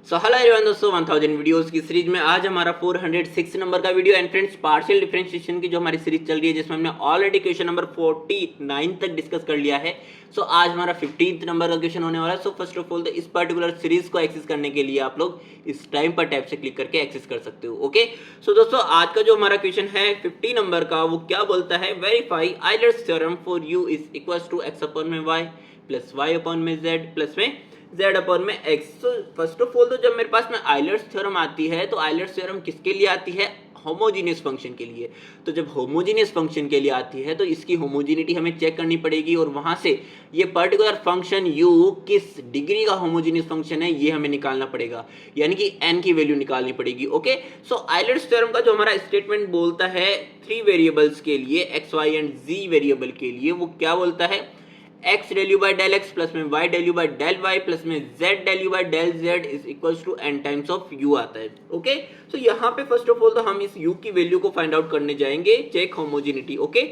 So hello everyone दोस्तों, 1000 videos की series में आज हमारा 406 नंबर का video and friends partial differentiation की जो हमारी सीरीज चल रही है जिसमें हमने ऑलरेडी क्वेश्चन नंबर 49 तक डिस्कस कर लिया है। सो आज हमारा 15th नंबर का क्वेश्चन होने वाला है। सो फर्स्ट ऑफ ऑल तो इस पर्टिकुलर सीरीज को एक्सेस करने के लिए आप लोग इस टाइम पर टैब से क्लिक करके एक्सेस कर सकते हो। ओके, सो दोस्तों आज का जो हमारा क्वेश्चन है 50 नंबर का, वो क्या बोलता है, verify Euler's theorem for u is equals to x upon में y प्लस y अपॉन में z प्लस में z अपॉन में x। तो फर्स्ट ऑफ ऑल तो जब मेरे पास में आइलर्स थ्योरम आती है तो आइलर्स थ्योरम किसके लिए आती है, होमोजीनियस फंक्शन के लिए। तो जब होमोजीनियस फंक्शन के लिए आती है तो इसकी होमोजीनिटी हमें चेक करनी पड़ेगी और वहां से ये पर्टिकुलर फंक्शन u किस डिग्री का होमोजीनियस फंक्शन है ये हमें निकालना पड़ेगा, यानी कि n की वैल्यू निकालनी पड़ेगी। ओके, सो आइलर्स थ्योरम का जो हमारा स्टेटमेंट बोलता है 3 वेरिएबल्स के लिए x y and z variable के लिए, वो क्या बोलता है, x del u by del x plus में y del u by del y plus में z del u by del z is equals to n times of u आता है। ओके, सो यहाँ पे फर्स्ट ऑफ ऑल तो हम इस u की वैल्यू को फाइंड आउट करने जाएंगे, चेक होमोजिनिटी। ओके,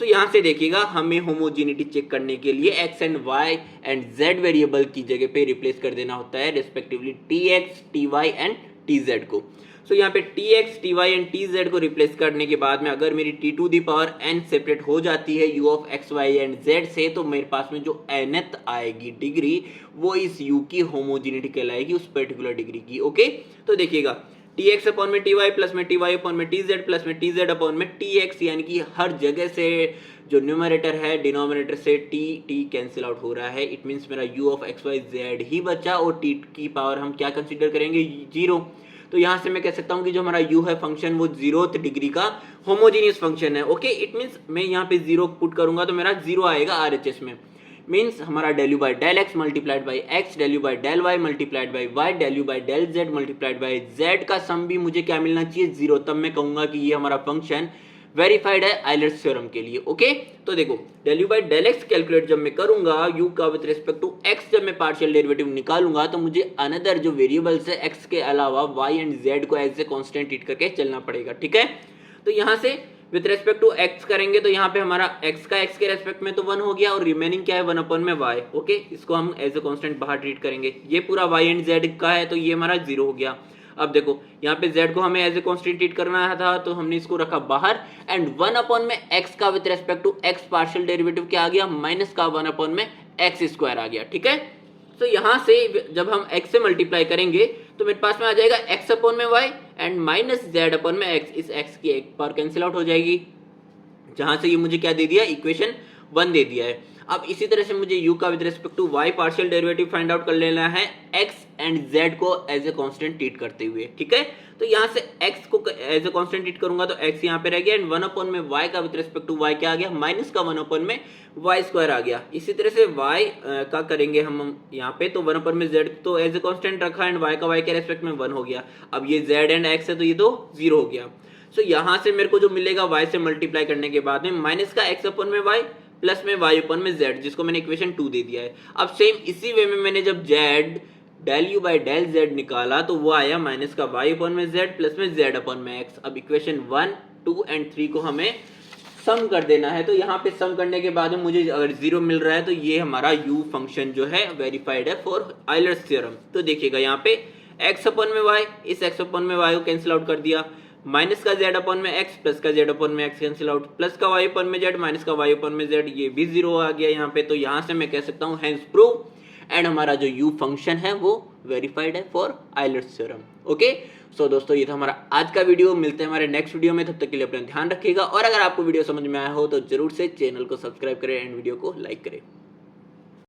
सो यहाँ से देखिएगा हमें होमोजिनिटी चेक करने के लिए x and y and z variable की जगह पे रिप्लेस कर देना होता है respectively tx, ty and tz को। सो यहाँ पे tx, ty एंड tz को रिप्लेस करने के बाद में अगर मेरी t to the power n separate हो जाती है u of x, y and z से, तो मेरे पास में जो nth आएगी डिग्री वो इस u की होमोजिनिटी कहलाएगी, उस पर्टिकुलर डिग्री की। ओके, तो देखिएगा tx अपॉन में ty प्लस में ty अपॉन में tz प्लस में tz अपॉन में tx, यानी कि हर जगह से जो न्यूमरेटर है डिनोमिनेटर से t कैंसिल आउट हो रहा है। इट मीन्स मेरा u of x, y, z ही बचा और t की पावर हम क्या कंसीडर करेंगे, 0। तो यहाँ से मैं कह सकता हूँ कि जो हमारा u है फंक्शन वो 0th डिग्री का होमोजीनियस फंक्शन है। ओके, इट मीन्स मैं यहाँ पे 0 पुट करूंगा तो मेरा 0 आएगा RHS में। मीन्स हमारा del u by del x multiplied by x, del u by del y multiplied by y, del u by del z multiplied by z का सम भी मुझे क्या मिलना चाहिए, 0। तब मैं कहूंगा कि ये हमारा फंक्शन वेरीफाइड है आइलर्स थ्योरम के लिए। ओके, तो देखो del u by del x calculate जब मैं करूंगा u का विद रिस्पेक्ट टू x, जब मैं पार्शियल डेरिवेटिव निकालूंगा तो मुझे अनदर जो वेरिएबल्स है x के अलावा y एंड z को एज ए कांस्टेंट ट्रीट करके चलना पड़ेगा। ठीक है, तो यहाँ से विद रेस्पेक्ट टू x करेंगे तो यहाँ पे हमारा x का x के रेस्पेक्ट में तो 1 हो गया और रिमेनिंग क्या है 1 अपॉन में y। ओके, इसको हम एज ए कांस्टेंट बाहर ट्रीट करेंगे। ये पूरा y एंड z का है तो ये हमारा 0 हो गया। अब देखो यहाँ पे z को हमें एज ए कांस्टेंट ट्रीट करना था तो हमने इसको रखा बाहर एंड 1 अपॉन में x का with respect to x partial derivative क्या आ गया, माइनस का 1 अपॉन में x स्क्वायर आ गया। ठीक है, तो यहाँ से जब हम x से मल्टीप्लाई करेंगे तो मेरे पास में आ जाएगा x अपॉन में y and minus z upon में x। इस x की एक पावर कैंसिल आउट हो जाएगी, जहां से ये मुझे क्या दे दिया, इक्वेशन 1 दे दिया है। अब इसी तरह से मुझे u का with respect to y partial derivative find out कर लेना है x एंड z को एज ए कांस्टेंट ट्रीट करते हुए। ठीक है, तो यहाँ से x को एज ए कांस्टेंट ट्रीट करूंगा तो x यहाँ पे रह गया एंड 1 अपॉन में y का विद रिस्पेक्ट टू y क्या आ गया, माइनस का 1 अपॉन में y स्क्वायर आ गया। इसी तरह से y का करेंगे हम यहाँ पे, तो 1 अपॉन में z तो एज ए कांस्टेंट रखा एंड y का y के रेस्पेक्ट में 1 हो गया। अब ये z एंड x है तो ये तो 0 हो गया। सो यहाँ से मेरे को जो मिलेगा y से मल्टीप्लाई करने के बाद में माइनस का x अपॉन में y प्लस में y अपॉन में z, जिसको मैंने इक्वेशन 2 दे दिया है। अब सेम इसी वे में मैंने जब z del u by del z निकाला तो वो आया माइनस का y अपॉन में z प्लस में z अपॉन में x। अब इक्वेशन 1, 2 एंड 3 को हमें सम कर देना है। तो यहाँ पे सम करने के बाद में मुझे अगर 0 मिल रहा है तो ये हमारा u फंक्शन जो है वेरीफाइड है फॉर आइलर्स थ्योरम। तो देखिएगा यहाँ पे x अपॉन में y, इस x अपॉन में y को कैंसिल आउट कर दिया, माइनस का z अपॉन में x प्लस का z अपॉन में x कैंसिल आउट, प्लस का y अपॉन में z माइनस का y अपॉन में z, ये भी 0 आ गया यहाँ पे। तो यहाँ से मैं कह सकता हूँ हेंस प्रूव एंड हमारा जो u फंक्शन है वो वेरीफाइड है फॉर आइलर्स थ्योरम। ओके, सो दोस्तों ये था हमारा आज का वीडियो। मिलते हैं हमारे नेक्स्ट वीडियो में, तब तक के लिए अपना ध्यान रखिएगा और अगर आपको वीडियो समझ में आया हो तो जरूर से चैनल को सब्सक्राइब करें एंड वीडियो को लाइक करें।